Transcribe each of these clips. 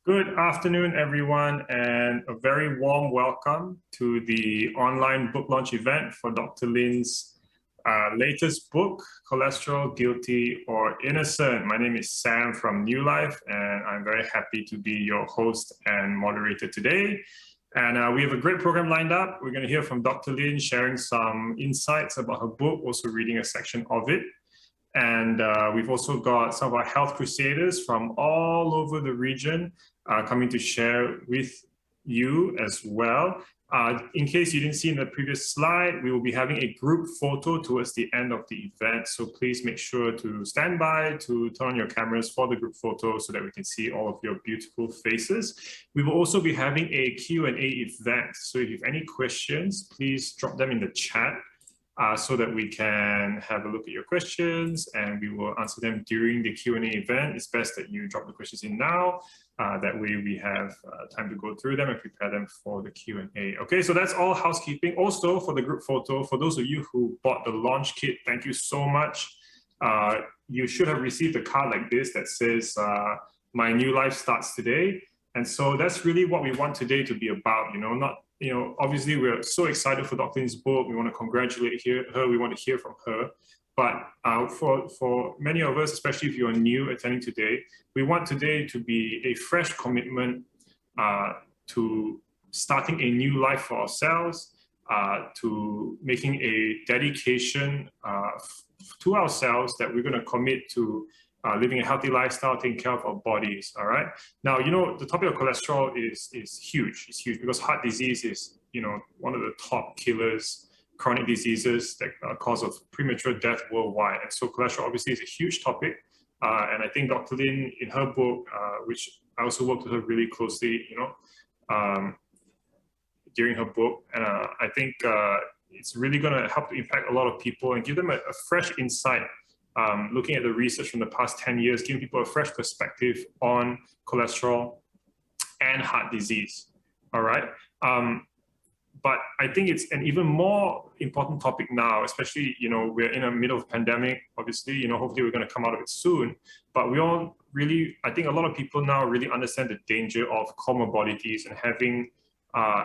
Good afternoon, everyone, and a very warm welcome to the online book launch event for Dr. Lynn's latest book, Cholesterol, Guilty or Innocent. My name is Sam from New Life, and I'm very happy to be your host and moderator today. And we have a great program lined up. We're going to hear from Dr. Lynn sharing some insights about her book, also reading a section of it. And we've also got some of our health crusaders from all over the region coming to share with you as well. In case you didn't see in the previous slide, we will be having a group photo towards the end of the event. So please make sure to stand by to turn on your cameras for the group photo so that we can see all of your beautiful faces. We will also be having a Q&A event. So if you have any questions, please drop them in the chat. So that we can have a look at your questions and we will answer them during the Q&A event. It's best that you drop the questions in now. That way we have time to go through them and prepare them for the Q&A. Okay, so that's all housekeeping. Also for the group photo, for those of you who bought the launch kit, thank you so much. You should have received a card like this that says, my new life starts today. And so that's really what we want today to be about, obviously we're so excited for Dr. Lynn's book. We want to congratulate her. We want to hear from her. But for many of us, especially if you're new attending today, we want today to be a fresh commitment to starting a new life for ourselves, to making a dedication to ourselves that we're going to commit to living a healthy lifestyle, taking care of our bodies, all right? Now, the topic of cholesterol is huge. It's huge because heart disease is, one of the top killers, chronic diseases that are cause of premature death worldwide. And so cholesterol obviously is a huge topic. And I think Dr. Lynn, in her book, which I also worked with her really closely, during her book, I think it's really going to help to impact a lot of people and give them a fresh insight. Looking at the research from the past 10 years, giving people a fresh perspective on cholesterol and heart disease, all right? But I think it's an even more important topic now, especially, we're in the middle of a pandemic, obviously, hopefully we're going to come out of it soon. But we all really, I think a lot of people now really understand the danger of comorbidities and having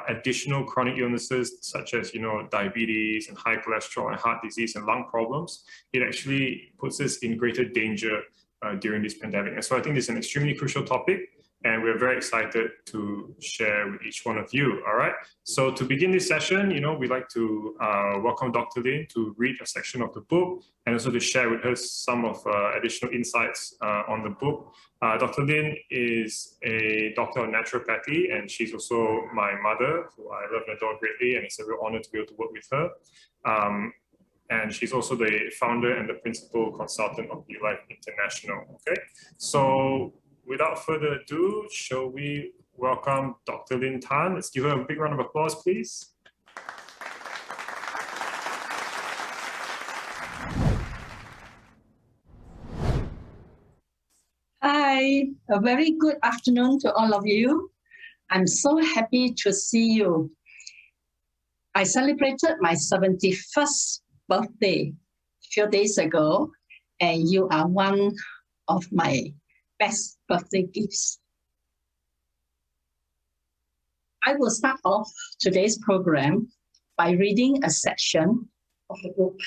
additional chronic illnesses such as diabetes and high cholesterol and heart disease and lung problems. It actually puts us in greater danger during this pandemic. And so I think this is an extremely crucial topic, and we're very excited to share with each one of you, all right? So to begin this session, we'd like to welcome Dr. Lynn to read a section of the book and also to share with us some of additional insights on the book. Dr. Lynn is a doctor of naturopathy, and she's also my mother, who I love and adore greatly, and it's a real honor to be able to work with her. And she's also the founder and the principal consultant of New Life International, okay? So without further ado, shall we welcome Dr. Lynn Tan? Let's give her a big round of applause, please. Hi, a very good afternoon to all of you. I'm so happy to see you. I celebrated my 71st birthday a few days ago, and you are one of my best birthday gifts. I will start off today's program by reading a section of the book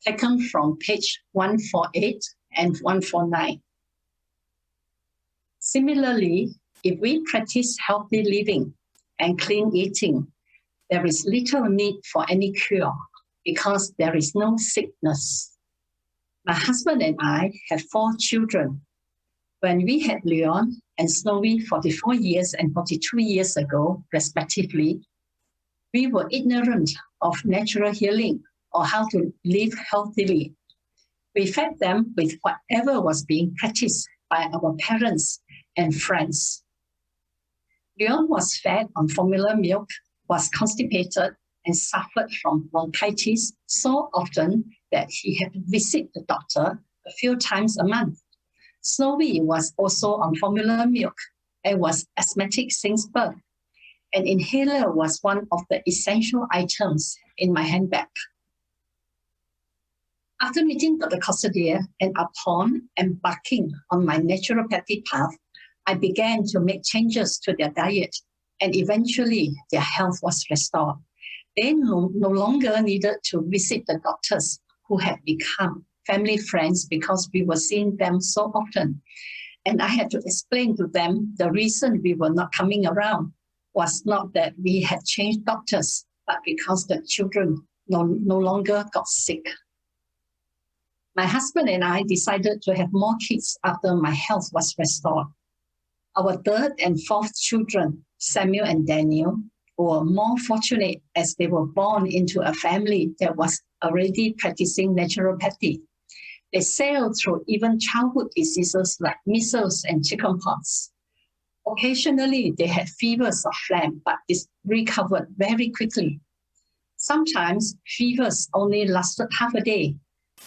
taken from page 148 and 149. Similarly, if we practice healthy living and clean eating, there is little need for any cure because there is no sickness. My husband and I have 4 children. When we had Leon and Snowy 44 years and 42 years ago, respectively, we were ignorant of natural healing or how to live healthily. We fed them with whatever was being practiced by our parents and friends. Leon was fed on formula milk, was constipated, and suffered from bronchitis so often that he had to visit the doctor a few times a month. Snowy was also on formula milk and was asthmatic since birth. An inhaler was one of the essential items in my handbag. After meeting Dr. Custodier and upon embarking on my naturopathy path, I began to make changes to their diet, and eventually their health was restored. They no longer needed to visit the doctors who had become family friends because we were seeing them so often. And I had to explain to them the reason we were not coming around was not that we had changed doctors, but because the children no longer got sick. My husband and I decided to have more kids after my health was restored. Our third and fourth children, Samuel and Daniel, were more fortunate as they were born into a family that was already practicing naturopathy. They sailed through even childhood diseases like measles and chickenpox. Occasionally, they had fevers or phlegm, but this recovered very quickly. Sometimes fevers only lasted half a day.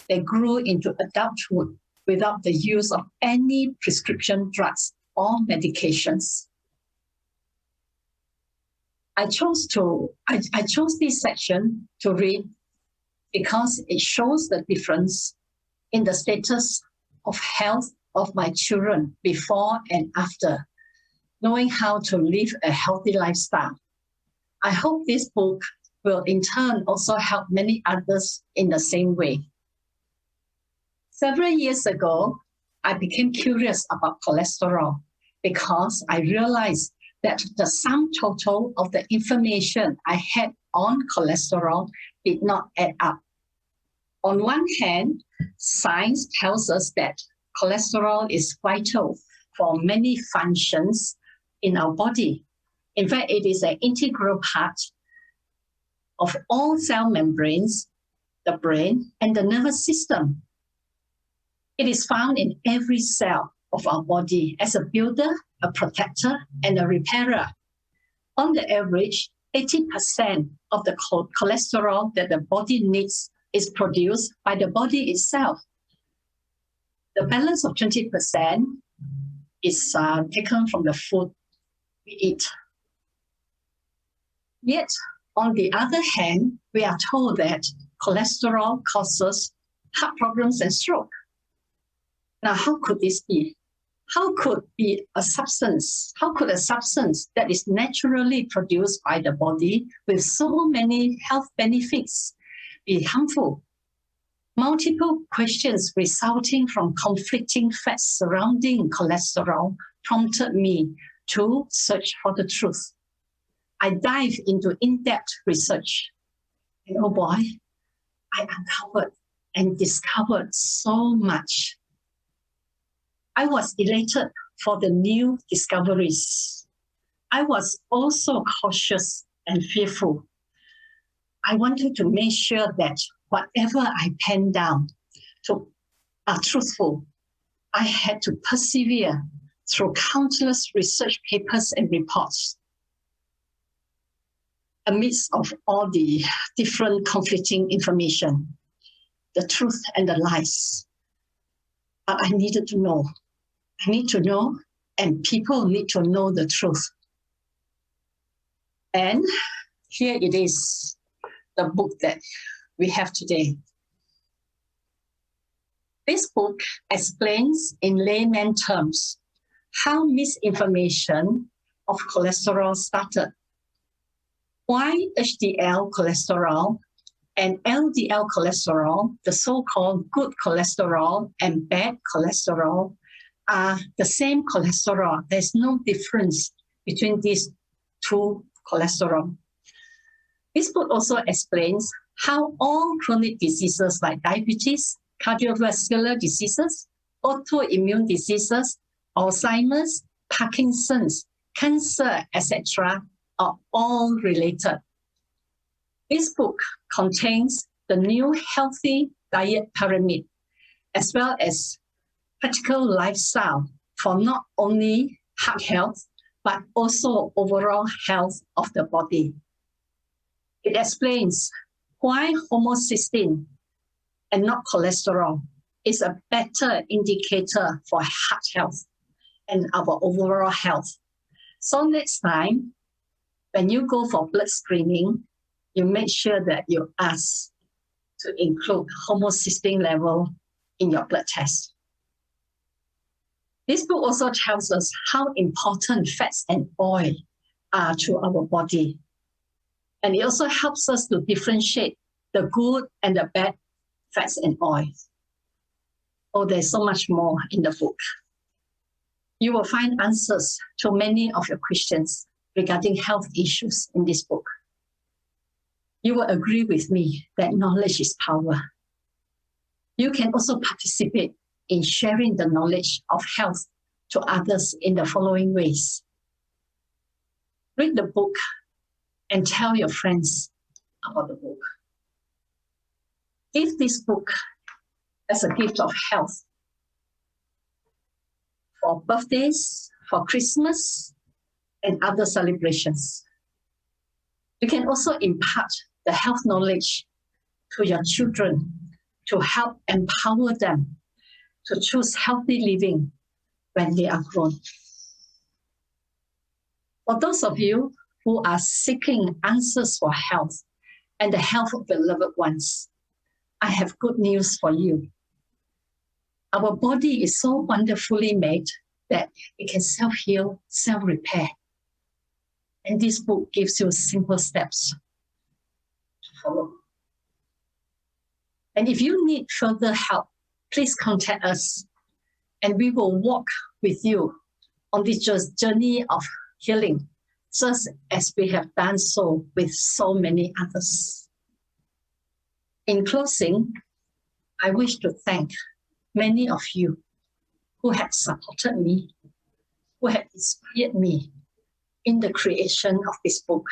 They grew into adulthood without the use of any prescription drugs or medications. I chose this section to read because it shows the difference in the status of health of my children before and after, knowing how to live a healthy lifestyle. I hope this book will in turn also help many others in the same way. Several years ago, I became curious about cholesterol because I realized that the sum total of the information I had on cholesterol did not add up. On one hand, science tells us that cholesterol is vital for many functions in our body. In fact, it is an integral part of all cell membranes, the brain, and the nervous system. It is found in every cell of our body as a builder, a protector, and a repairer. On the average, 80% of the cholesterol that the body needs is produced by the body itself. The balance of 20% is taken from the food we eat. Yet, on the other hand, we are told that cholesterol causes heart problems and stroke. Now, how could this be? How could a substance that is naturally produced by the body with so many health benefits be harmful? Multiple questions resulting from conflicting facts surrounding cholesterol prompted me to search for the truth. I dived into in-depth research, and oh boy, I uncovered and discovered so much. I was elated for the new discoveries. I was also cautious and fearful. I wanted to make sure that whatever I penned down are truthful. I had to persevere through countless research papers and reports amidst of all the different conflicting information, the truth and the lies. But I needed to know. I need to know, and people need to know the truth. And here it is, the book that we have today. This book explains in layman terms how misinformation of cholesterol started, why HDL cholesterol and LDL cholesterol, the so-called good cholesterol and bad cholesterol, are the same cholesterol. There's no difference between these two cholesterol. This book also explains how all chronic diseases like diabetes, cardiovascular diseases, autoimmune diseases, Alzheimer's, Parkinson's, cancer, etc. are all related. This book contains the new healthy diet pyramid, as well as practical lifestyle for not only heart health, but also overall health of the body. It explains why homocysteine and not cholesterol is a better indicator for heart health and our overall health. So next time, when you go for blood screening, you make sure that you ask to include homocysteine level in your blood test. This book also tells us how important fats and oil are to our body. And it also helps us to differentiate the good and the bad fats and oils. Oh, there's so much more in the book. You will find answers to many of your questions regarding health issues in this book. You will agree with me that knowledge is power. You can also participate in sharing the knowledge of health to others in the following ways. Read the book and tell your friends about the book. Give this book as a gift of health for birthdays, for Christmas, and other celebrations. You can also impart the health knowledge to your children to help empower them to choose healthy living when they are grown. For those of you who are seeking answers for health and the health of your loved ones, I have good news for you. Our body is so wonderfully made that it can self-heal, self-repair. And this book gives you simple steps to follow. And if you need further help, please contact us and we will walk with you on this journey of healing, just as we have done so with so many others. In closing, I wish to thank many of you who have supported me, who have inspired me in the creation of this book.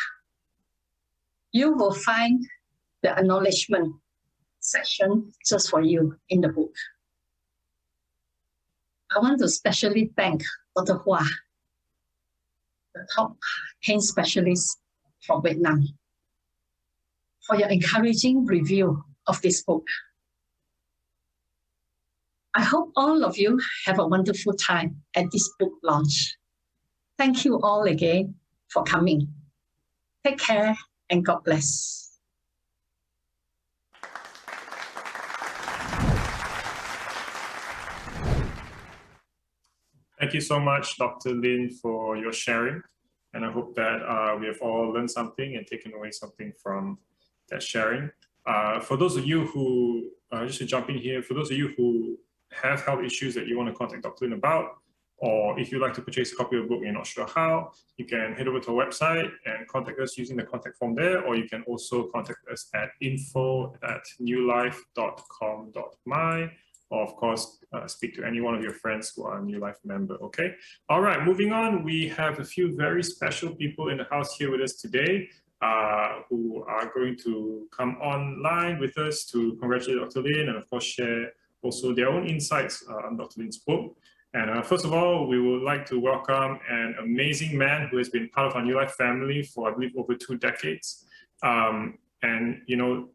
You will find the acknowledgement section just for you in the book. I want to especially thank Dr. Hua, the top pain specialist from Vietnam, for your encouraging review of this book. I hope all of you have a wonderful time at this book launch. Thank you all again for coming. Take care and God bless. Thank you so much, Dr. Lynn, for your sharing. And I hope that we have all learned something and taken away something from that sharing. For those of you who, just to jump in here, for those of you who have health issues that you want to contact Dr. Lynn about, or if you'd like to purchase a copy of the book and you're not sure how, you can head over to our website and contact us using the contact form there, or you can also contact us at info@newlife.com.my, or of course, speak to any one of your friends who are a New Life member, okay? All right, moving on, we have a few very special people in the house here with us today who are going to come online with us to congratulate Dr. Lynn and of course share also their own insights on Dr. Lynn's book. And first of all, we would like to welcome an amazing man who has been part of our New Life family for, I believe, over 2 decades. And, you know,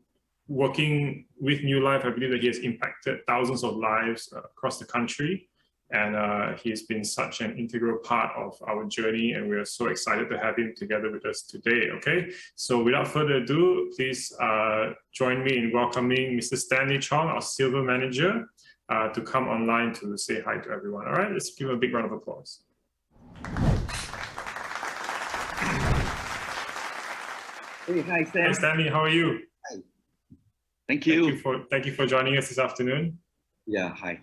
working with New Life, I believe that he has impacted thousands of lives across the country. And he has been such an integral part of our journey, and we are so excited to have him together with us today, okay? So without further ado, please join me in welcoming Mr. Stanley Chong, our Silver Manager, to come online to say hi to everyone. All right, let's give him a big round of applause. Hey, hi, Sam. Hi, Stanley, how are you? Hi. Thank you. Thank you for joining us this afternoon. Yeah, hi.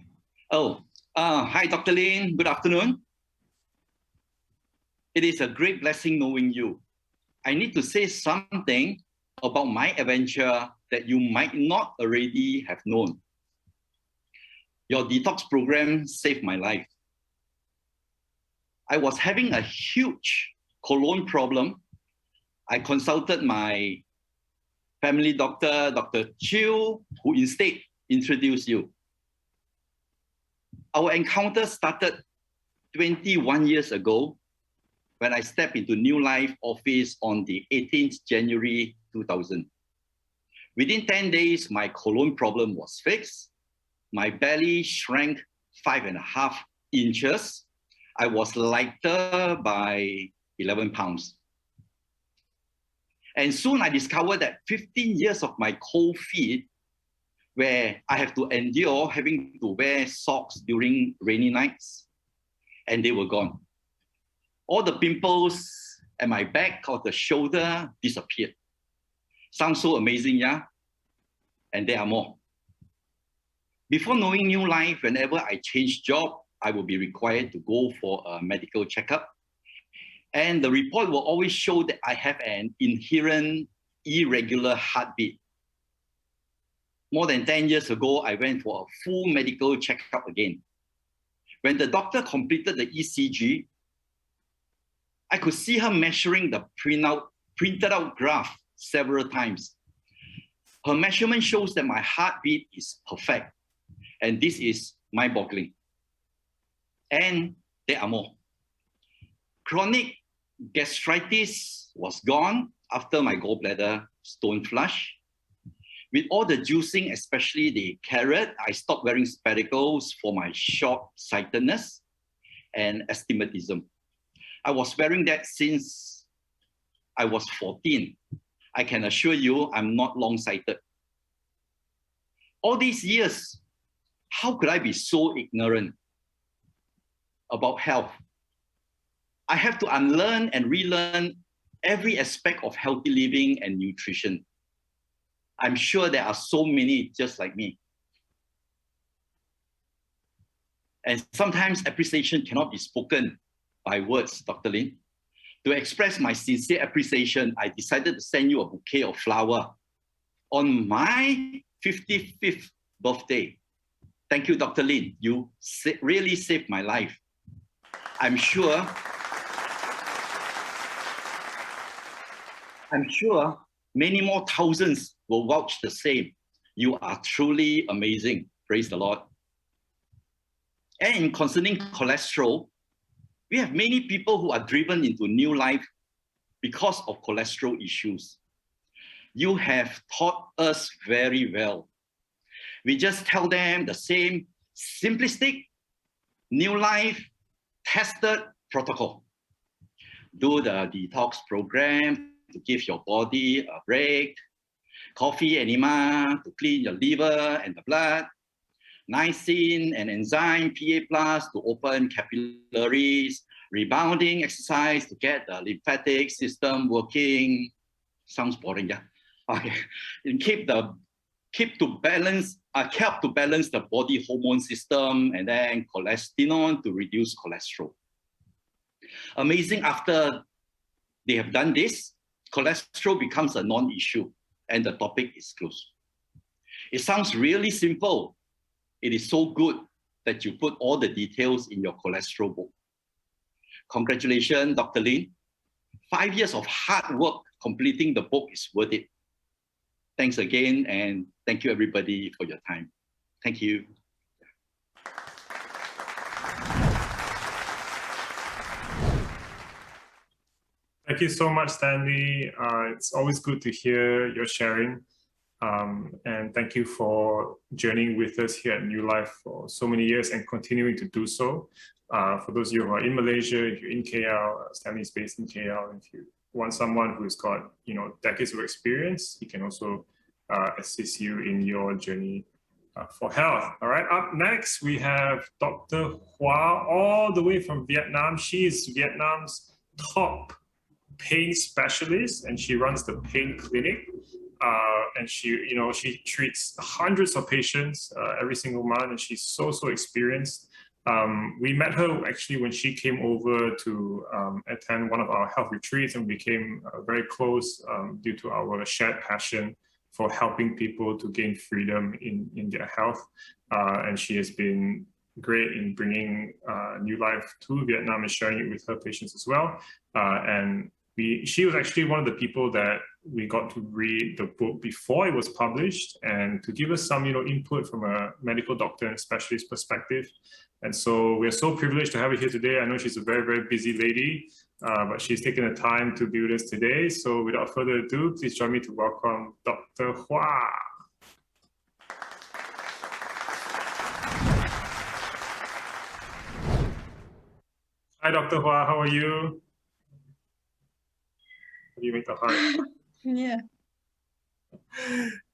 Oh, hi, Dr. Lynn. Good afternoon. It is a great blessing knowing you. I need to say something about my adventure that you might not already have known. Your detox program saved my life. I was having a huge colon problem. I consulted my family doctor, Dr. Chiu, who instead introduced you. Our encounter started 21 years ago when I stepped into New Life office on the 18th January 2000. Within 10 days, my colon problem was fixed. My belly shrank 5.5 inches. I was lighter by 11 pounds. And soon I discovered that 15 years of my cold feet, where I have to endure having to wear socks during rainy nights, and they were gone. All the pimples at my back or the shoulder disappeared. Sounds so amazing, yeah? And there are more. Before knowing New Life, whenever I change job, I will be required to go for a medical checkup. And the report will always show that I have an inherent irregular heartbeat. More than 10 years ago, I went for a full medical checkup again. When the doctor completed the ECG, I could see her measuring the printed out graph several times. Her measurement shows that my heartbeat is perfect. And this is mind-boggling. And there are more. Chronic gastritis was gone after my gallbladder stone flush. With all the juicing, especially the carrot, I stopped wearing spectacles for my short-sightedness and astigmatism. I was wearing that since I was 14. I can assure you I'm not long-sighted. All these years, how could I be so ignorant about health? I have to unlearn and relearn every aspect of healthy living and nutrition. I'm sure there are so many just like me. And sometimes appreciation cannot be spoken by words, Dr. Lynn. To express my sincere appreciation, I decided to send you a bouquet of flowers on my 55th birthday. Thank you, Dr. Lynn. You really saved my life. I'm sure many more thousands will vouch the same. You are truly amazing. Praise the Lord. And concerning cholesterol, we have many people who are driven into new life because of cholesterol issues. You have taught us very well. We just tell them the same simplistic, new life, tested protocol. Do the detox program to give your body a break, coffee enema to clean your liver and the blood, niacin and enzyme PA+ to open capillaries, rebounding exercise to get the lymphatic system working. Sounds boring, yeah? Okay. And help to balance the body hormone system, and then cholesterol to reduce cholesterol. Amazing, after they have done this, cholesterol becomes a non-issue and the topic is closed. It sounds really simple. It is so good that you put all the details in your cholesterol book. Congratulations, Dr. Lynn. 5 years of hard work completing the book is worth it. Thanks again, and thank you everybody for your time. Thank you. Thank you so much, Stanley. It's always good to hear your sharing. And thank you for journeying with us here at New Life for so many years and continuing to do so. For those of you who are in Malaysia, if you're in KL, Stanley's based in KL, if you want someone who's got decades of experience, he can also assist you in your journey for health. All right, up next we have Dr. Hua, all the way from Vietnam. She is Vietnam's top pain specialist, and she runs the pain clinic. And she treats hundreds of patients every single month, and she's so experienced. We met her actually when she came over to attend one of our health retreats, and became very close due to our shared passion for helping people to gain freedom in their health. And she has been great in bringing New Life to Vietnam and sharing it with her patients as well. And she was actually one of the people that we got to read the book before it was published, and to give us some input from a medical doctor and specialist perspective. And so we're so privileged to have her here today. I know she's a very busy lady, but she's taken the time to be with us today. So without further ado, please join me to welcome Dr. Hua. Hi, Dr. Hua, how are you? How do you make the heart? Yeah.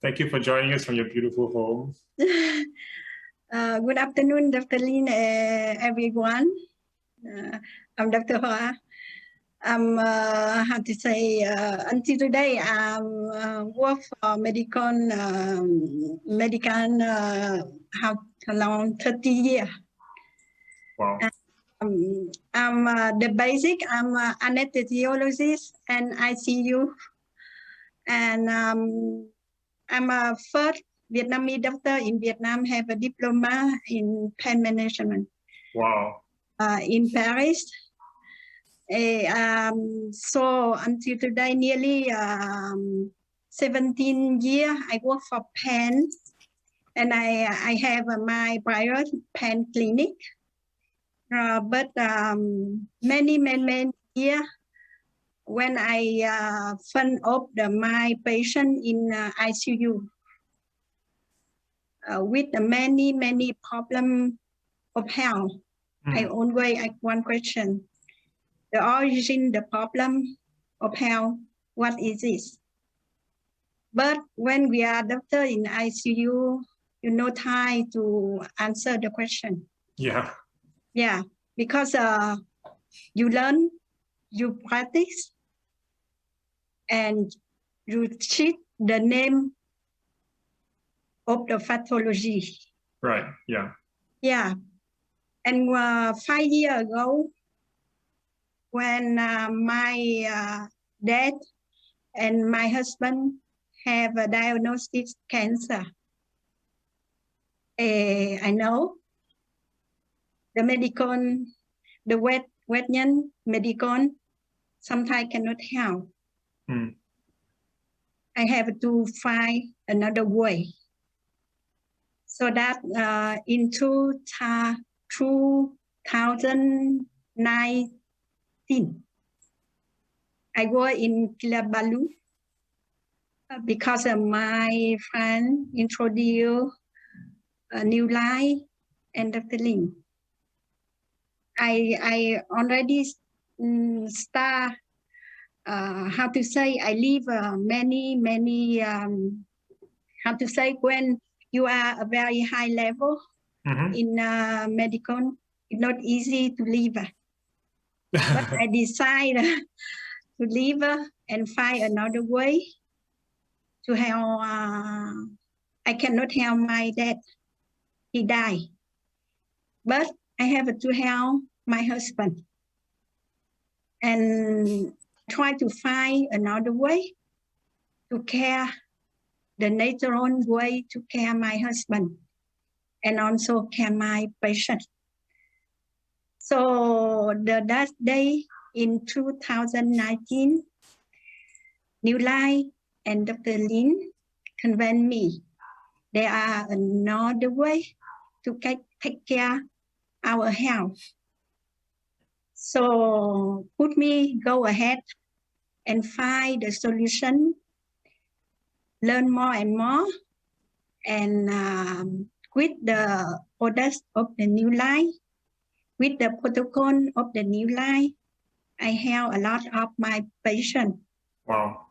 Thank you for joining us from your beautiful home. Good afternoon, Dr. Lynn, everyone. I'm Dr. Hoa. I'm how to say until today I'm work for how long 30 years. Wow. I'm the basic. I'm anesthesiologist and ICU, and I'm a first Vietnamese doctor in Vietnam. Have a diploma in pain management. Wow. In Paris. So until today, nearly 17 years, I work for pain, and I have my private pain clinic. But many years, when I fund up my patient in ICU with many problems of health, I always ask one question: the origin, the problem of health, what is this? But when we are doctor in ICU, you know time to answer the question. Yeah. Yeah, because you learn, you practice, and you treat the name of the pathology. Right. Yeah. Yeah. And 5 years ago, when my dad and my husband have a diagnosis cancer, I know the medical, the wet medical sometimes cannot help. I have to find another way. So that in 2019, I work in Kinabalu because my friend introduced a new line and Dr. Lynn. I already start, how to say, I live many, how to say, when you are a very high level in medical, it's not easy to live. But I decided to leave and find another way to help. I cannot help my dad. He died. But I have to help my husband and try to find another way to care, the natural way to care my husband and also care my patient. So that day in 2019, New Life and Dr. Lynn convinced me there are another way to take care our health. So put me go ahead and find the solution, learn more and more, and with the products of the New Life, with the protocol of the New Life, I help a lot of my patients. Wow.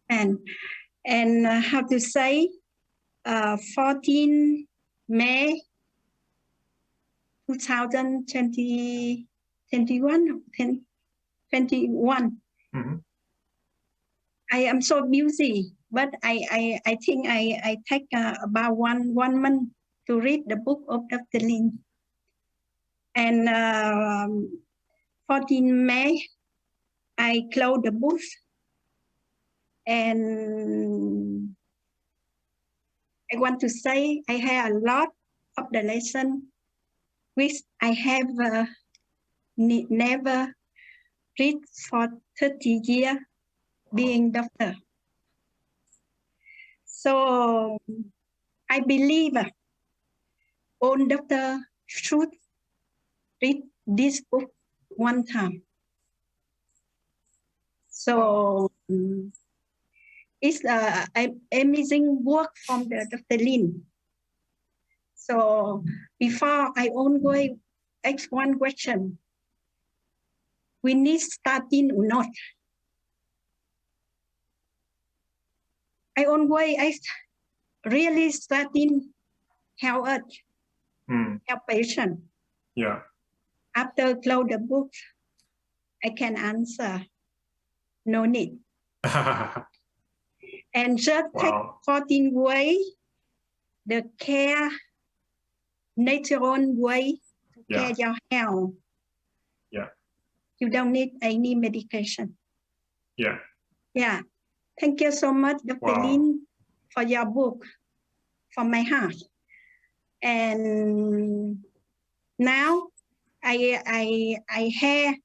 And how to say, 14 May 2021. I am so busy, but I think I take about one month to read the book of Dr. Lynn. And 14 May, I close the book. And I want to say I have a lot of the lesson which I have never read for 30 years being doctor. So I believe all doctor should read this book one time. So it's an amazing work from the Dr. Lynn. So before I always ask one question: we need statin or not? I always ask, really statin help us, help patient? Yeah. After close the book, I can answer. No need. And just take 14 ways, the care, natural way to care your health. Yeah. You don't need any medication. Yeah. Yeah. Thank you so much, Dr. Lynn, for your book, from my heart. And now I have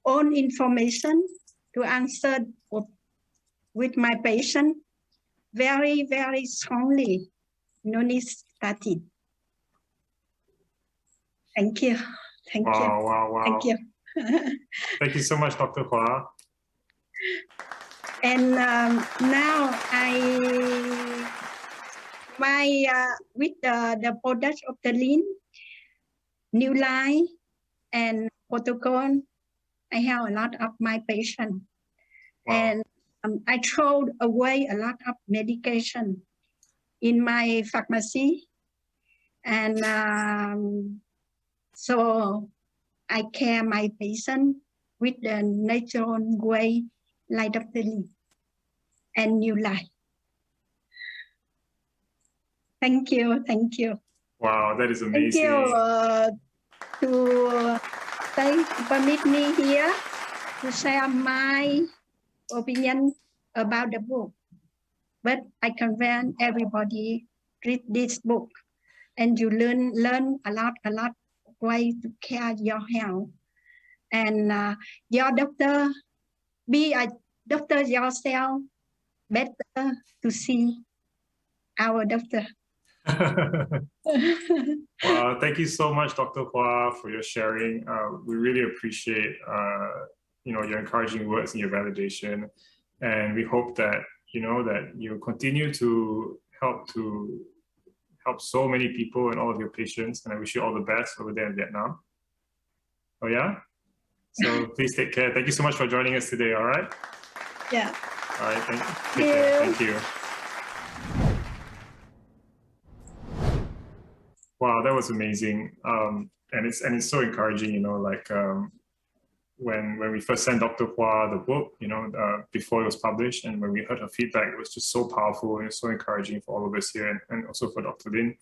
own information to answer with my patient very, very strongly. No need started. Thank you. Thank you. Wow. Thank you. Thank you so much, Dr. Hua. And now with the product of the Lynn, new line and protocol, I have a lot of my patients. And I throw away a lot of medication in my pharmacy. And so I care my patient with the natural way, like Dr. Lynn, and new life. Thank you. Thank you. Wow, that is amazing. Thank you to permit me here to share my opinion about the book. But I convene everybody read this book, and you learn a lot way to care your health. And your doctor, be a doctor yourself, better to see our doctor. Wow, thank you so much, Dr. Hua, for your sharing. We really appreciate your encouraging words and your validation, and we hope that that you continue to help so many people and all of your patients. And I wish you all the best over there in Vietnam. Oh yeah. So please take care. Thank you so much for joining us today. All right. Yeah. All right. Thank you. Thank you. Wow, that was amazing. And it's so encouraging, when we first sent Dr. Hua the book, before it was published, and when we heard her feedback, it was just so powerful and so encouraging for all of us here, and also for Dr. Lynn.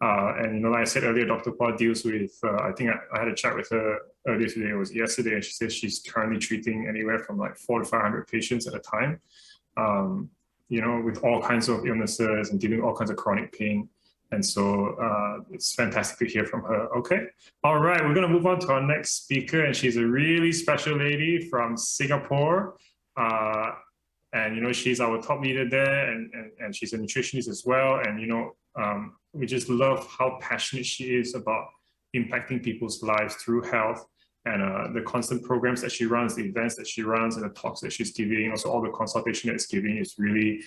And like I said earlier, Dr. Hua deals with, I think I had a chat with her earlier today, it was yesterday, and she says she's currently treating anywhere from like 400 to 500 patients at a time, with all kinds of illnesses and dealing with all kinds of chronic pain. And so it's fantastic to hear from her. Okay. All right. We're going to move on to our next speaker. And she's a really special lady from Singapore. And, she's our top leader there. And she's a nutritionist as well. And, we just love how passionate she is about impacting people's lives through health. And the constant programs that she runs, the events that she runs, and the talks that she's giving, also all the consultation that it's giving is really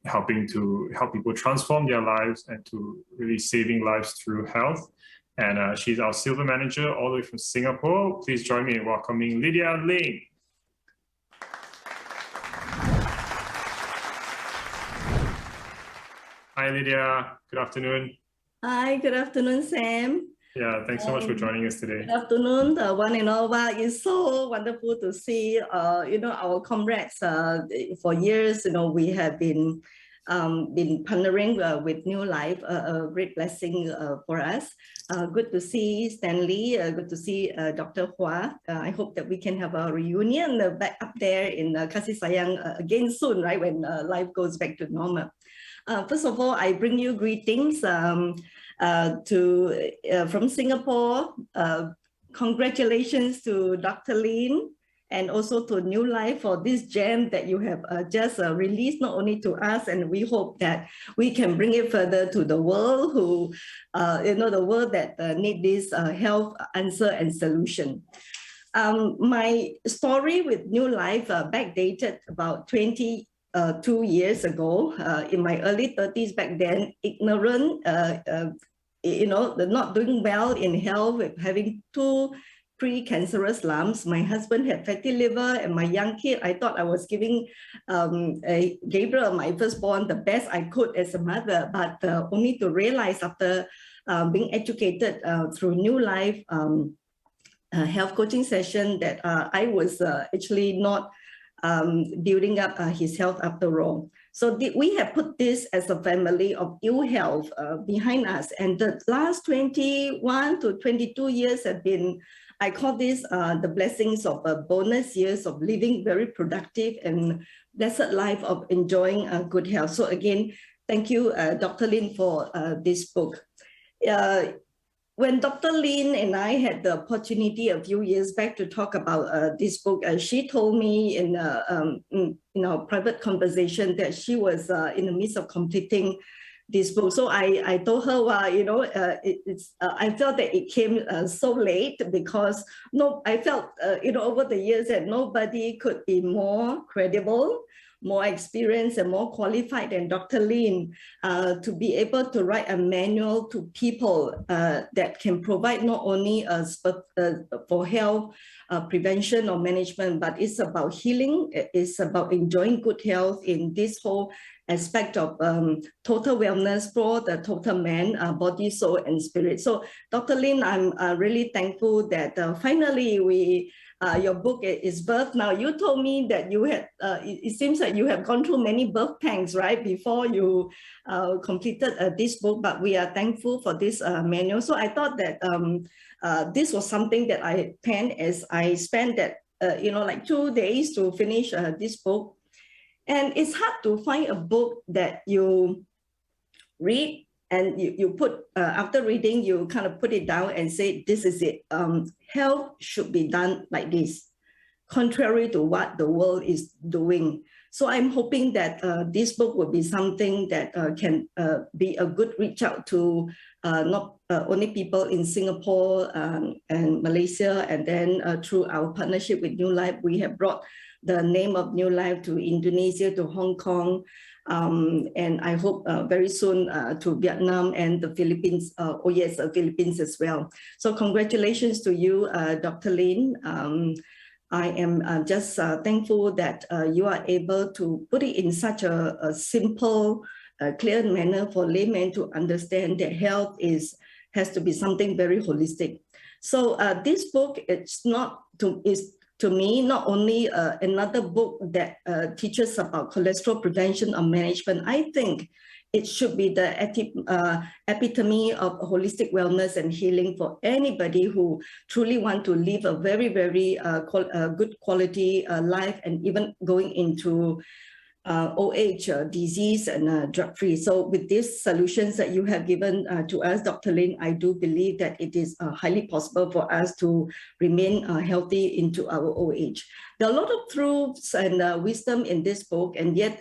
helping to help people transform their lives and to really saving lives through health. And she's our silver manager all the way from Singapore. Please join me in welcoming Lydia Ling. Hi, Lydia. Good afternoon. Hi, good afternoon, Sam. Yeah, thanks so much for joining us today. Good afternoon, one and all. Wow, it's so wonderful to see, our comrades. For years, we have been partnering with New Life, a great blessing for us. Good to see Stanley. Good to see Dr. Hua. I hope that we can have a reunion back up there in Kasih Sayang again soon, right? When life goes back to normal. First of all, I bring you greetings from Singapore. Congratulations to Dr. Lynn and also to New Life for this gem that you have just released, not only to us, and we hope that we can bring it further to the world who, the world that need this health answer and solution. My story with New Life backdated about 22 years ago, in my early 30s back then, ignorant, not doing well in health, with having 2 pre-cancerous lumps. My husband had fatty liver, and my young kid, I thought I was giving Gabriel, my firstborn, the best I could as a mother, but only to realize after being educated through New Life health coaching session that I was actually not building up his health after all. So we have put this as a family of ill health behind us. And the last 21 to 22 years have been, I call this the blessings of bonus years of living very productive and blessed life of enjoying good health. So again, thank you, Dr. Lynn, for this book. When Dr. Lynn and I had the opportunity a few years back to talk about this book, she told me in our private conversation that she was in the midst of completing this book. So I told her, well, you know, I felt that it came so late because I felt, you know, over the years that nobody could be more credible, more experienced and more qualified than Dr. Lynn to be able to write a manual to people that can provide not only for health prevention or management, but it's about healing. It's about enjoying good health in this whole aspect of total wellness for the total man, body, soul, and spirit. So Dr. Lynn, I'm really thankful that finally your book is birthed. Now, you told me that you had, it seems that you have gone through many birth pangs, right, before you completed this book, but we are thankful for this manual. So I thought that this was something that I penned as I spent that, you know, like 2 days to finish this book. And it's hard to find a book that you read and you put, after reading, you kind of put it down and say, this is it. Health should be done like this, contrary to what the world is doing. So I'm hoping that this book will be something that can be a good reach out to not only people in Singapore and Malaysia, and then through our partnership with New Life, we have brought the name of New Life to Indonesia, to Hong Kong, and I hope very soon to Vietnam and the Philippines. Oh yes, the Philippines as well. So congratulations to you, Dr. Lynn. I am just thankful that you are able to put it in such a simple, clear manner for laymen to understand that health has to be something very holistic. So this book, is to me not only another book that teaches about cholesterol prevention or management. I think it should be the epitome of holistic wellness and healing for anybody who truly want to live a very, very good quality life, and even going into old age, disease, and drug-free. So with these solutions that you have given to us, Dr. Lynn, I do believe that it is highly possible for us to remain healthy into our old age. There are a lot of truths and wisdom in this book, and yet,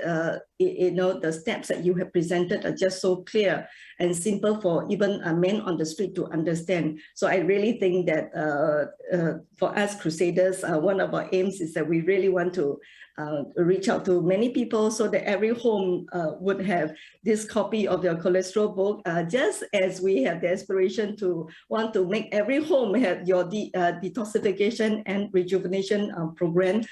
you know, the steps that you have presented are just so clear and simple for even a man on the street to understand. So I really think that for us Crusaders, one of our aims is that we really want to reach out to many people so that every home would have this copy of your cholesterol book, just as we have the aspiration to want to make every home have your detoxification and rejuvenation program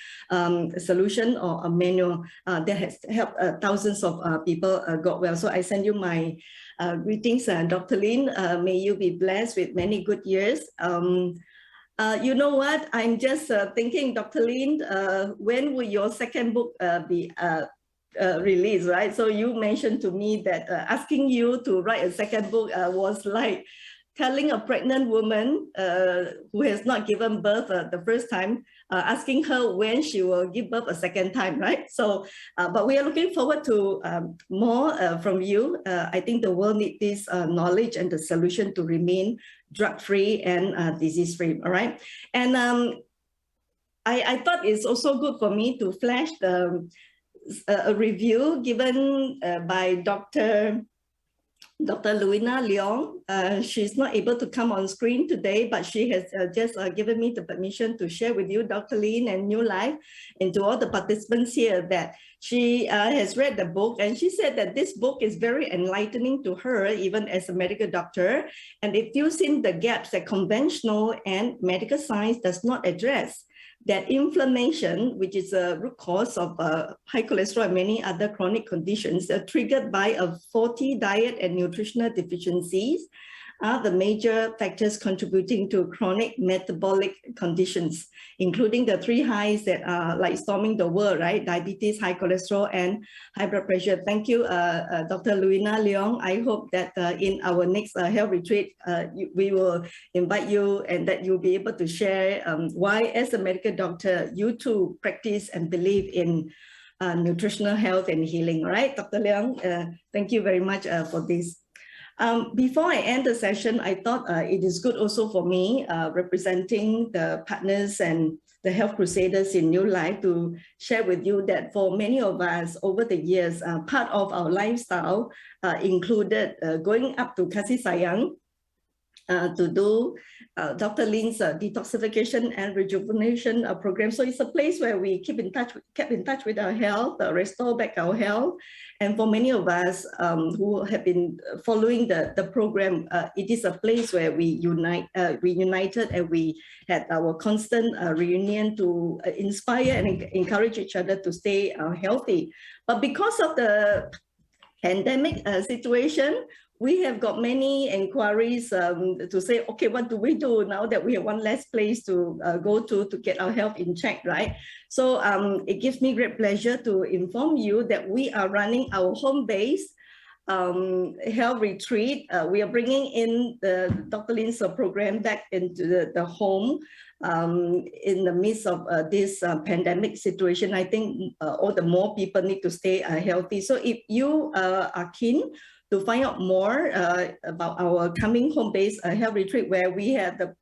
solution or a manual that has helped thousands of people got well. So I send you my greetings, Dr. Lynn. May you be blessed with many good years. You know what? I'm just thinking, Dr. Lynn, when will your second book be released, right? So you mentioned to me that asking you to write a second book was like telling a pregnant woman who has not given birth the first time, asking her when she will give birth a second time, right? So, but we are looking forward to more from you. I think the world needs this knowledge and the solution to remain drug-free and disease-free, all right? And I thought it's also good for me to flash a review given by Dr. Luina Leong. She's not able to come on screen today, but she has just given me the permission to share with you, Dr. Lynn and New Life, and to all the participants here, that she has read the book, and she said that this book is very enlightening to her, even as a medical doctor, and it fills in the gaps that conventional and medical science does not address. That inflammation, which is a root cause of high cholesterol and many other chronic conditions, are triggered by a faulty diet and nutritional deficiencies, are the major factors contributing to chronic metabolic conditions, including the three highs that are like storming the world, right? Diabetes, high cholesterol, and high blood pressure. Thank you, Dr. Luina Leong. I hope that in our next health retreat, we will invite you and that you'll be able to share why, as a medical doctor, you too practice and believe in nutritional health and healing, right? Dr. Leong, thank you very much for this. Before I end the session, I thought it is good also for me, representing the partners and the health crusaders in New Life, to share with you that for many of us over the years, part of our lifestyle included going up to Kasih Sayang to do Dr. Lynn's detoxification and rejuvenation program. So it's a place where we kept in touch with our health, restore back our health. And for many of us who have been following the program, it is a place where we united and we had our constant reunion to inspire and encourage each other to stay healthy. But because of the pandemic situation, we have got many inquiries to say, okay, what do we do now that we have one less place to go to get our health in check, right? So it gives me great pleasure to inform you that we are running our home-based health retreat. We are bringing in the Dr. Lynn's program back into the home in the midst of this pandemic situation. I think all the more people need to stay healthy. So if you are keen to find out more about our coming home-based health retreat, where we have the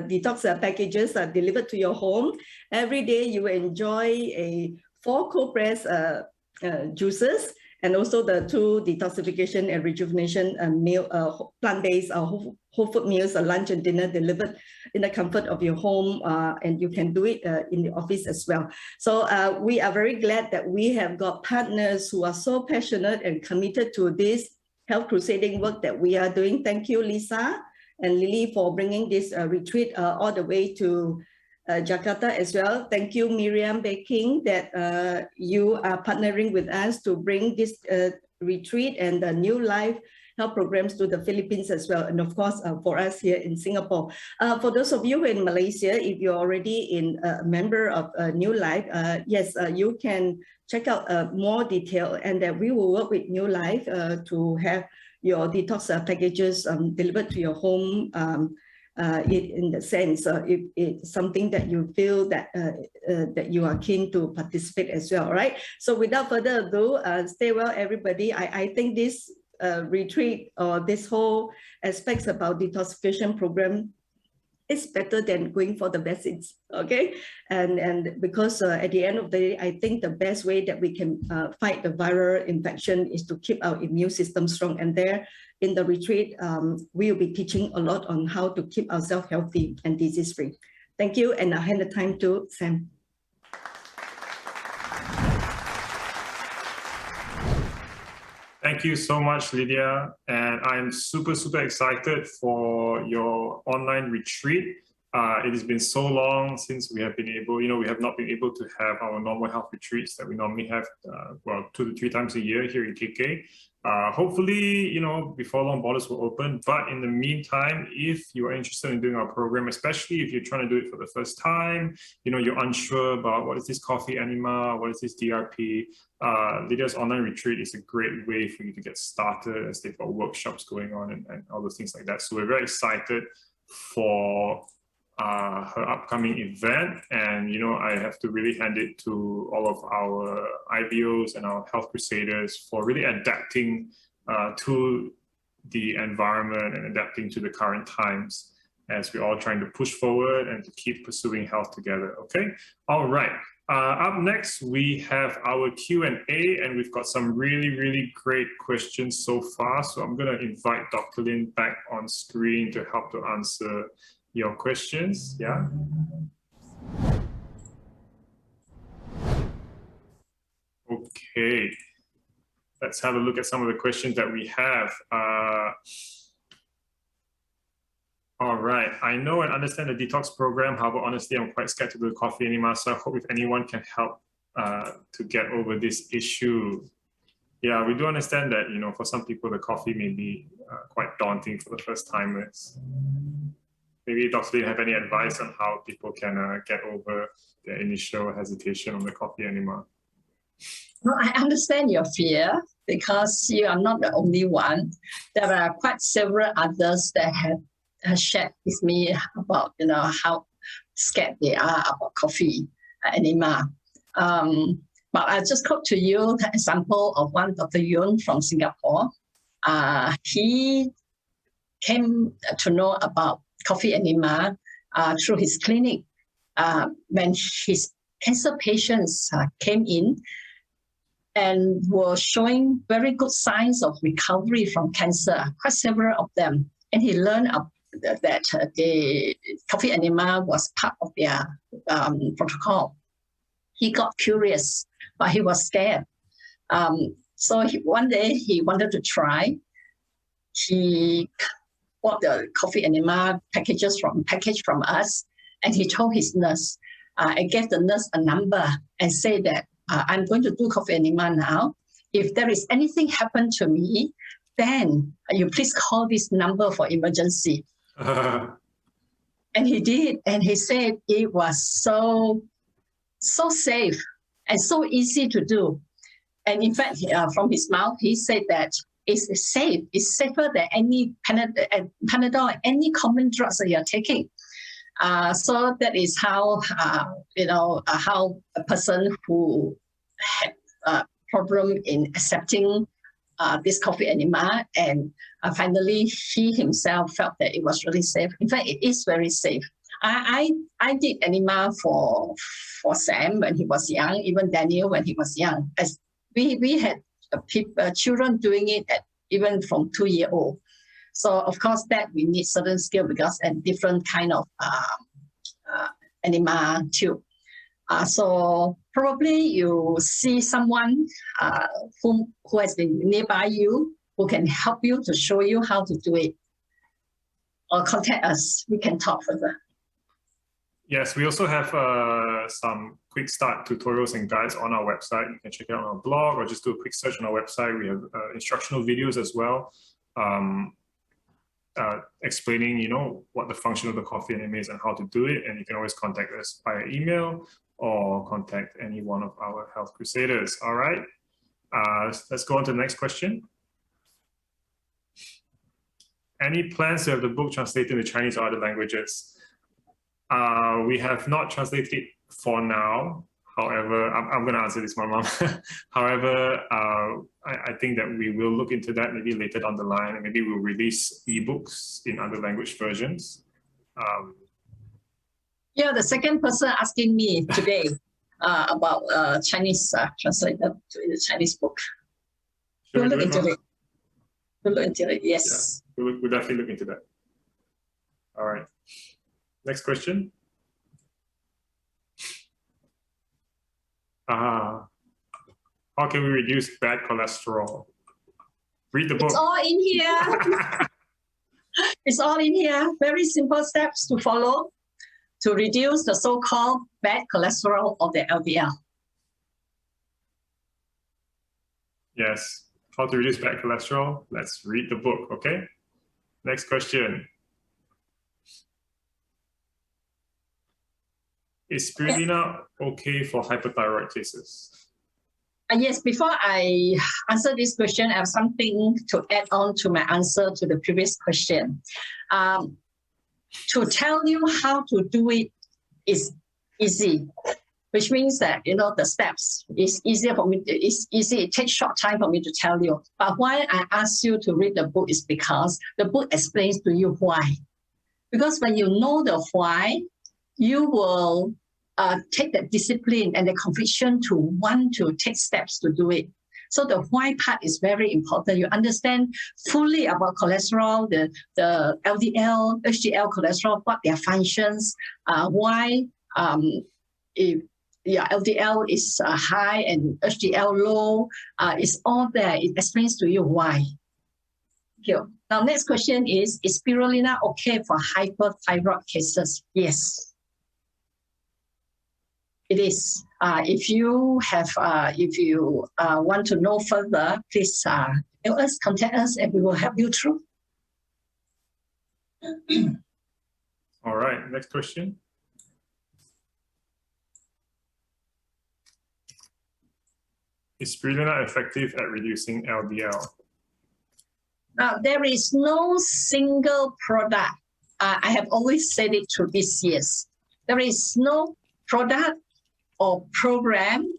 detox packages delivered to your home. Every day you enjoy 4 cold-pressed juices, and also the 2 detoxification and rejuvenation meal, plant-based whole food meals, lunch and dinner delivered in the comfort of your home, and you can do it in the office as well. So we are very glad that we have got partners who are so passionate and committed to this health crusading work that we are doing. Thank you, Lisa and Lily, for bringing this retreat all the way to Jakarta as well. Thank you, Miriam Baking, that you are partnering with us to bring this retreat and the New Life health programs to the Philippines as well. And of course, for us here in Singapore. For those of you in Malaysia, if you're already a member of New Life, yes, you can check out more detail, and that we will work with New Life to have your detox packages delivered to your home. In the sense, if it's something that you feel that that you are keen to participate as well, right? So without further ado, stay well, everybody. I think this retreat or this whole aspects about detoxification program is better than going for the vaccines, okay? And because at the end of the day, I think the best way that we can fight the viral infection is to keep our immune system strong. And there in the retreat, we will be teaching a lot on how to keep ourselves healthy and disease-free. Thank you, and I'll hand the time to Sam. Thank you so much, Lydia. And I'm super, super excited for your online retreat. It has been so long since we have been able, we have not been able to have our normal health retreats that we normally have, well, 2 to 3 times a year here in KK. Hopefully, before long, borders will open. But in the meantime, if you are interested in doing our program, especially if you're trying to do it for the first time, you're unsure about what is this coffee enema, what is this DRP, Lydia's online retreat is a great way for you to get started, as they've got workshops going on and all those things like that. So we're very excited for her upcoming event, and I have to really hand it to all of our IBOs and our health crusaders for really adapting to the environment and adapting to the current times as we're all trying to push forward and to keep pursuing health together. Okay, all right. Up next, we have our Q&A, and we've got some really, really great questions so far. So I'm going to invite Dr. Lynn back on screen to help to answer your questions. Yeah. Okay. Let's have a look at some of the questions that we have. All right. I know and understand the detox program. However, honestly, I'm quite scared to do coffee anymore. So I hope if anyone can help to get over this issue. Yeah, we do understand that, for some people, the coffee may be quite daunting for the first timers. Maybe Dr. Lynn have any advice on how people can get over their initial hesitation on the coffee enema? Well, I understand your fear because you are not the only one. There are quite several others that have shared with me about, how scared they are about coffee enema. But I just quote to you the example of one Dr. Yun from Singapore. He came to know about coffee enema through his clinic. When his cancer patients came in and were showing very good signs of recovery from cancer, quite several of them. And he learned that the coffee enema was part of their protocol. He got curious, but he was scared. So one day he wanted to try. He bought the coffee enema package from us, and he told his nurse. I gave the nurse a number and said that I'm going to do coffee enema now. If there is anything happen to me, then you please call this number for emergency. And he did, and he said it was so safe and so easy to do. And in fact, from his mouth, he said that it's safe. It's safer than any Panadol, any common drugs that you're taking. So that is how, how a person who had a problem in accepting this coffee enema, and finally he himself felt that it was really safe. In fact, it is very safe. I did enema for Sam when he was young, even Daniel when he was young. As we had children doing it even from 2-year-old. So of course that we need certain skill because a different kind of enema tube. So probably you see someone who has been nearby you, who can help you to show you how to do it. Or contact us, we can talk further. Yes, we also have some quick start tutorials and guides on our website. You can check it out on our blog or just do a quick search on our website. We have instructional videos as well, explaining, what the function of the coffee enema is and how to do it. And you can always contact us via email or contact any one of our health crusaders. All right, let's go on to the next question. Any plans to have the book translated into Chinese or other languages? We have not translated it for now. However, I'm going to answer this, my mom. However, I think that we will look into that maybe later down the line, and maybe we'll release ebooks in other language versions. Yeah, the second person asking me today about Chinese translated to the Chinese book. We'll look into it. We'll look into it, yes. Yeah, we'll definitely look into that. All right. Next question. How can we reduce bad cholesterol? Read the book. It's all in here. It's all in here. Very simple steps to follow to reduce the so-called bad cholesterol or the LDL. Yes. How to reduce bad cholesterol? Let's read the book, okay? Next question. Is spirulina okay for hyperthyroid cases? Yes, before I answer this question, I have something to add on to my answer to the previous question. To tell you how to do it is easy, which means that, the steps is easier for me. It's easy. It takes short time for me to tell you. But why I ask you to read the book is because the book explains to you why. Because when you know the why, you will take the discipline and the conviction to want to take steps to do it. So the why part is very important. You understand fully about cholesterol, the LDL, HDL cholesterol, what their functions, why if your LDL is high and HDL low, it's all there. It explains to you why. Here. Now, next question is spirulina okay for hyperthyroid cases? Yes. It is. If you want to know further, please contact us, and we will help you through. All right, next question. Is spirulina effective at reducing LDL? Now, there is no single product. I have always said it through these years. There is no product or program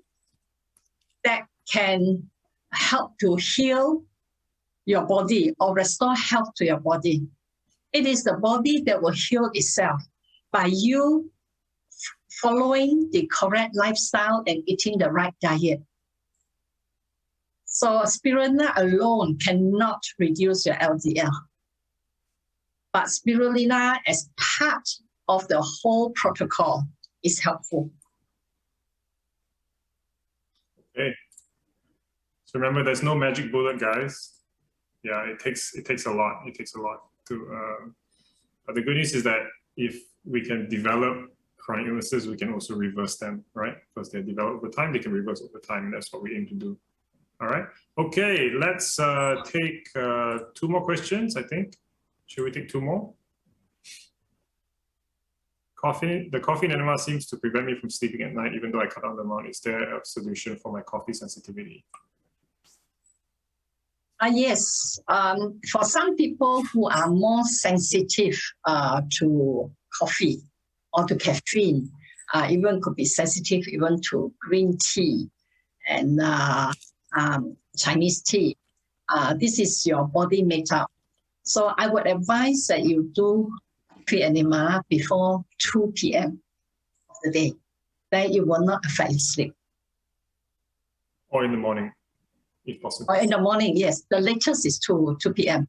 that can help to heal your body or restore health to your body. It is the body that will heal itself by you following the correct lifestyle and eating the right diet. So spirulina alone cannot reduce your LDL. But spirulina as part of the whole protocol is helpful. Okay. So remember, there's no magic bullet, guys. Yeah, it takes a lot. It takes a lot to. But the good news is that if we can develop chronic illnesses, we can also reverse them, right? Because they develop over time, they can reverse over time, and that's what we aim to do. All right. Okay, let's take 2 more questions, I think. Should we take 2 more? The coffee enema seems to prevent me from sleeping at night, even though I cut down the amount. Is there a solution for my coffee sensitivity? Yes. For some people who are more sensitive to coffee or to caffeine, even could be sensitive even to green tea and Chinese tea. This is your body makeup. So I would advise that you do coffee enema before 2 p.m. of the day. Then it will not affect your sleep. Or in the morning, if possible. Or in the morning, yes. The latest is 2 p.m.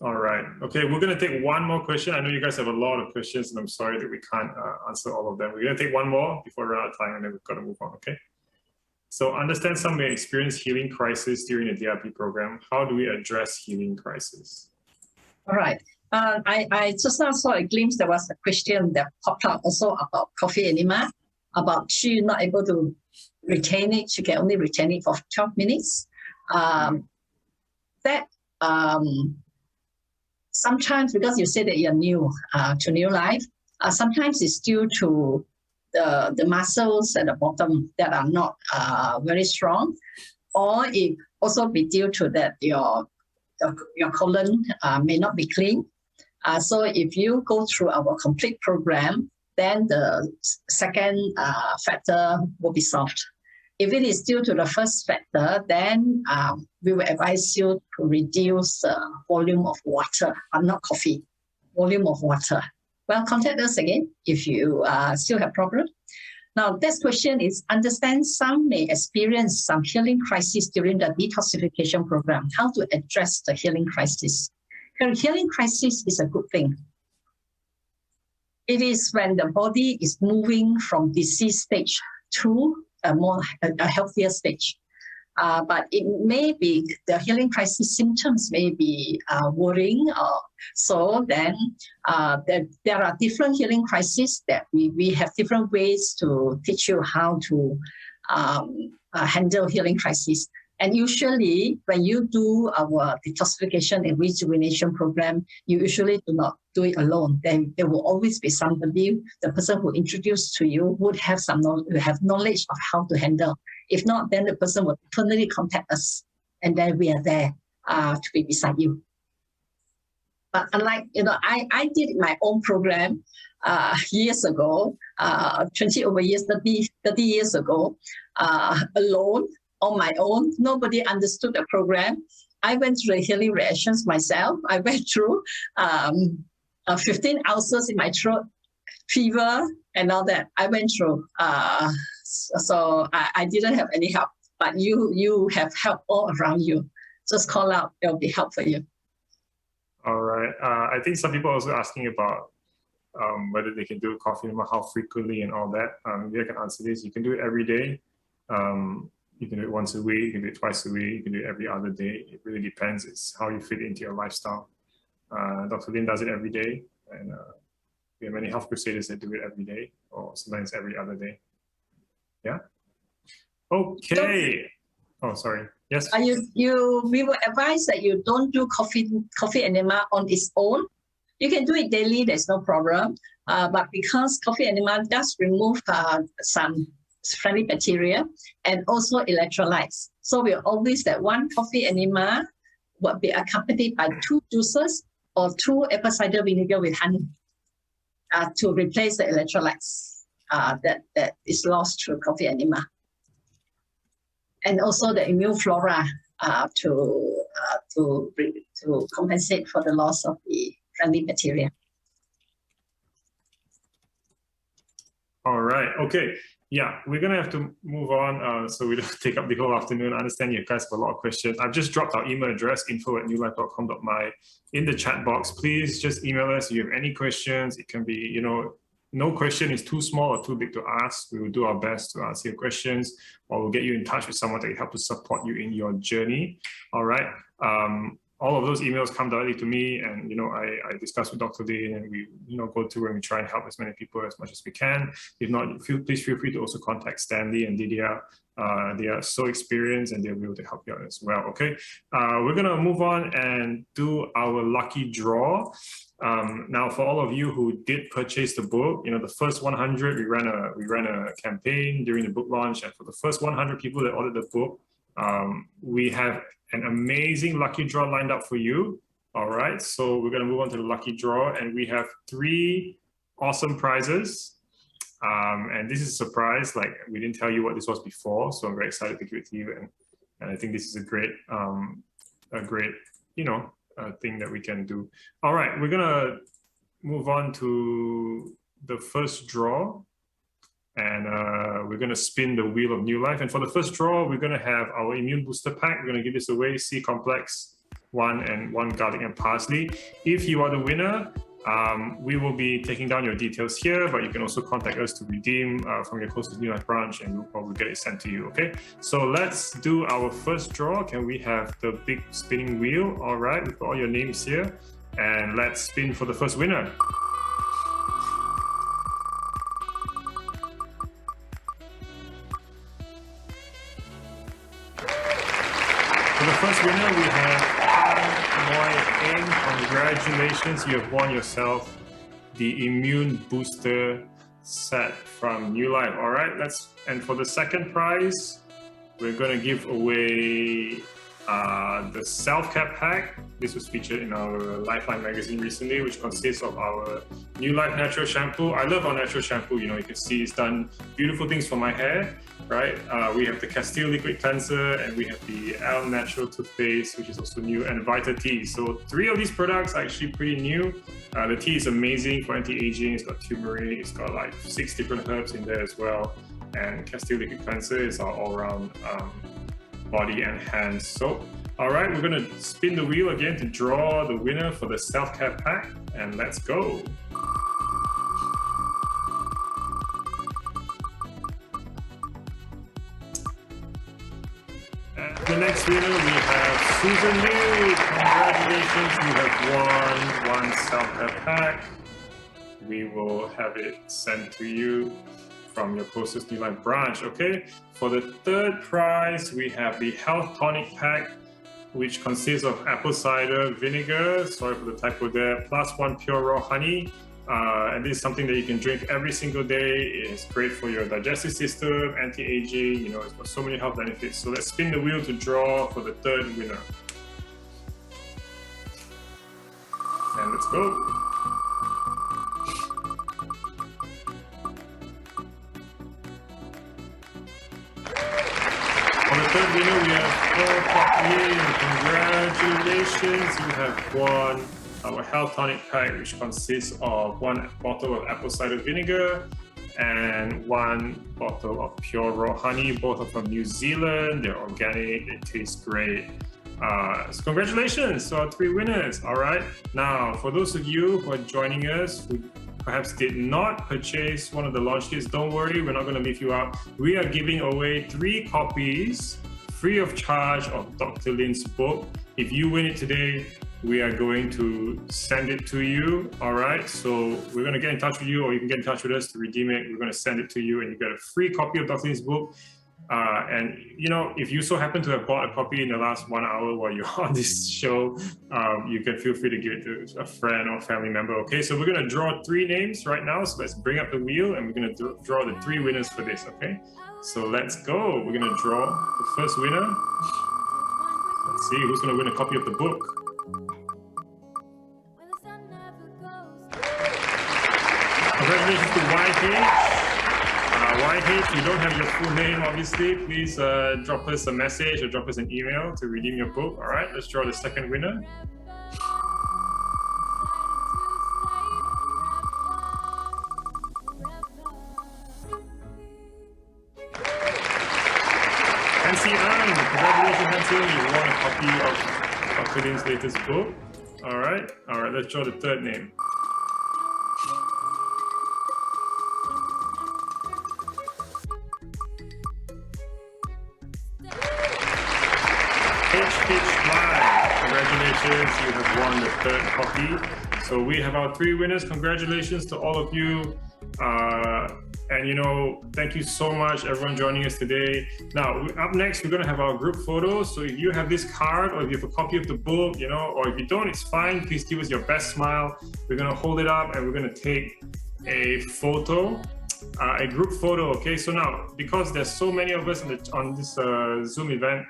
All right. Okay, we're going to take 1 more question. I know you guys have a lot of questions, and I'm sorry that we can't answer all of them. We're going to take 1 more before we run out of time, and then we've got to move on, okay? So understand some may experience healing crisis during the DRP program. How do we address healing crisis? All right. I just now saw a glimpse. There was a question that popped up also about coffee enema, about she not able to retain it. She can only retain it for 12 minutes. Sometimes, because you say that you're new to new life, sometimes it's due to the muscles at the bottom that are not very strong, or it also be due to that your colon may not be clean. So if you go through our complete program, then the second factor will be solved. If it is due to the first factor, then we will advise you to reduce the volume of water, not coffee, volume of water. Well, contact us again if you still have problems. Now, this question is, understand some may experience some healing crisis during the detoxification program. How to address the healing crisis? The healing crisis is a good thing. It is when the body is moving from disease stage to a healthier stage. But it may be, the healing crisis symptoms may be worrying. So then there are different healing crises that we have different ways to teach you how to handle healing crisis. And usually when you do our detoxification and rejuvenation program, you usually do not do it alone. Then there will always be somebody, the person who introduced to you would have knowledge of how to handle. If not, then the person will personally contact us, and then we are there to be beside you. But unlike, I did my own program years ago, 30 years ago, alone, on my own. Nobody understood the program. I went through the healing reactions myself. I went through 15 ulcers in my throat, fever, and all that. I went through. So I didn't have any help, but you have help all around you. Just call out, it'll be help for you. All right. I think some people are also asking about whether they can do coffee enema, how frequently and all that. Maybe I can answer this. You can do it every day. You can do it once a week, you can do it twice a week, you can do it every other day. It really depends. It's how you fit into your lifestyle. Dr. Lynn does it every day, and we have many health crusaders that do it every day, or sometimes every other day. Yeah. Okay. Oh, sorry. Yes. We will advise that you don't do coffee enema on its own. You can do it daily, there's no problem. But because coffee enema does remove some friendly bacteria and also electrolytes. So we always that one coffee enema will be accompanied by 2 juices or 2 apple cider vinegar with honey to replace the electrolytes that is lost through coffee enema. And also the immune flora to compensate for the loss of the friendly bacteria. All right. Okay. Yeah, we're going to have to move on so we don't take up the whole afternoon. I understand you guys have a lot of questions. I've just dropped our email address, info@newlife.com.my, in the chat box. Please just email us if you have any questions. It can be, no question is too small or too big to ask. We will do our best to answer your questions, or we'll get you in touch with someone that can help to support you in your journey. All right. All of those emails come directly to me, and I discuss with Dr. Lynn, and we go through and we try and help as many people as much as we can. If not, please feel free to also contact Stanley and Lydia. They are so experienced and they'll be able to help you out as well. Okay, we're gonna move on and do our lucky draw. Now, for all of you who did purchase the book, the first 100, we ran a campaign during the book launch, and for the first 100 people that ordered the book, we have an amazing lucky draw lined up for you. All right, so we're gonna move on to the lucky draw, and we have 3 awesome prizes. And this is a surprise, like we didn't tell you what this was before, so I'm very excited to give it to you. And I think this is a great thing that we can do. All right, we're gonna move on to the first draw. And we're going to spin the wheel of New Life. And for the first draw, we're going to have our immune booster pack. We're going to give this away, C complex 1 and 1 garlic and parsley. If you are the winner, we will be taking down your details here, but you can also contact us to redeem from your closest New Life branch, and we'll probably get it sent to you, okay? So let's do our first draw. Can we have the big spinning wheel? All right, we've got all your names here. And let's spin for the first winner. For the first winner, we have Moy Eng. Congratulations, you have won yourself the immune booster set from New Life. All right, and for the second prize, we're going to give away the self-care pack. This was featured in our Lifeline magazine recently, which consists of our New Life natural shampoo. I love our natural shampoo. You can see it's done beautiful things for my hair, right? We have the Castile liquid cleanser, and we have the Al natural toothpaste, which is also new, and Vita tea. So 3 of these products are actually pretty new. The tea is amazing for anti-aging. It's got turmeric, it's got like 6 different herbs in there as well. And Castile liquid cleanser is our all-around body and hands soap. All right, we're going to spin the wheel again to draw the winner for the self-care pack, and let's go. And the next winner, we have Susan Liu. Congratulations, you have won 1 self-care pack. We will have it sent to you from your closest New Life branch, okay? For the third prize, we have the Health Tonic Pack, which consists of apple cider vinegar, sorry for the typo there, plus 1 pure raw honey. And this is something that you can drink every single day. It's great for your digestive system, anti-aging, it's got so many health benefits. So let's spin the wheel to draw for the third winner. And let's go. For the third winner, we have Congratulations, you have won our Health Tonic Pack, which consists of 1 bottle of apple cider vinegar and 1 bottle of pure raw honey. Both are from New Zealand. They're organic. They taste great. So congratulations to our 3 winners. All right. Now, for those of you who are joining us who perhaps did not purchase one of the launch kits, don't worry, we're not going to leave you out. We are giving away 3 copies free of charge of Dr. Lynn's book. If you win it today, we are going to send it to you. All right, so we're going to get in touch with you, or you can get in touch with us to redeem it. We're going to send it to you, and you get a free copy of Dr. Lynn's book. And you know, if you so happen to have bought a copy in the last 1 hour while you're on this show, you can feel free to give it to a friend or family member. Okay, so we're going to draw 3 names right now. So let's bring up the wheel, and we're going to draw the 3 winners for this. Okay, so let's go. We're going to draw the first winner. Let's see who's going to win a copy of the book. Congratulations to YH. YH, you don't have your full name, obviously. Please drop us a message or drop us an email to redeem your book. All right, let's draw the second winner. Nancy Ang, congratulations, Nancy. You won a copy of Dr. Lynn's latest book. All right, let's draw the third name. Congratulations, you have won the third copy. So we have our 3 winners. Congratulations to all of you. And you know, thank you so much, everyone joining us today. Now, up next, we're gonna have our group photos. So if you have this card, or if you have a copy of the book, you know, or if you don't, it's fine. Please give us your best smile. We're gonna hold it up and we're gonna take a photo, a group photo. Okay, so now, because there's so many of us on this Zoom event,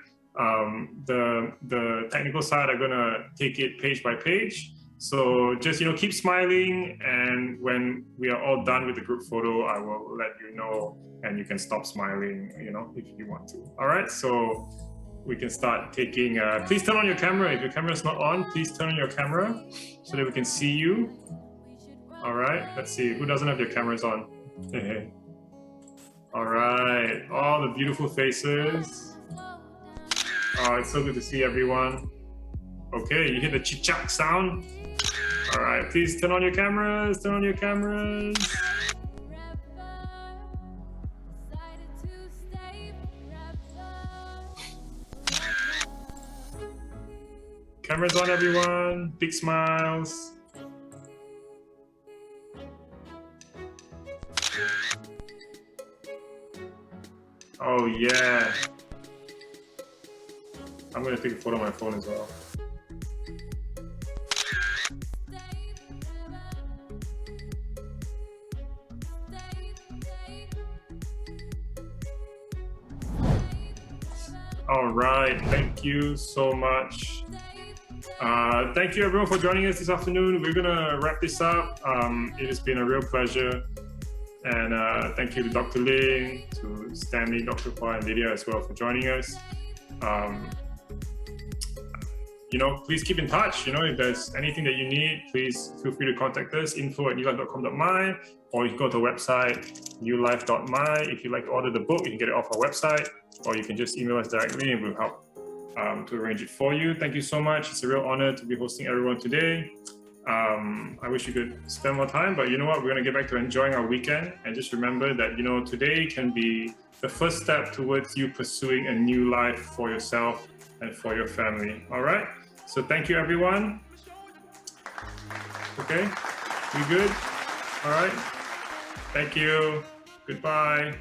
the technical side are gonna take it page by page. So just, you know, keep smiling, and when we are all done with the group photo, I will let you know, and you can stop smiling, you know, if you want to. All right, so we can start taking, please turn on your camera. If your camera is not on, please turn on your camera so that we can see you. All right, let's see, who doesn't have their cameras on? All right, all the beautiful faces. Oh, it's so good to see everyone. Okay, you hear the chit-chat sound? All right, please turn on your cameras, turn on your cameras. Cameras on, everyone. Big smiles. Oh, yeah. I'm gonna take a photo on my phone as well. All right, thank you so much. Thank you everyone for joining us this afternoon. We're gonna wrap this up. It has been a real pleasure. And thank you to Dr. Lynn, to Stanley, Dr. Hua, and Lydia as well for joining us. You know, please keep in touch. You know, if there's anything that you need, please feel free to contact us, info@newlife.com.my, or you can go to our website, newlife.my. If you'd like to order the book, you can get it off our website, or you can just email us directly and we'll help to arrange it for you. Thank you so much. It's a real honor to be hosting everyone today. I wish you could spend more time, but you know what? We're going to get back to enjoying our weekend. And just remember that, you know, today can be the first step towards you pursuing a new life for yourself and for your family. All right? So thank you, everyone. Okay? We good? All right? Thank you. Goodbye.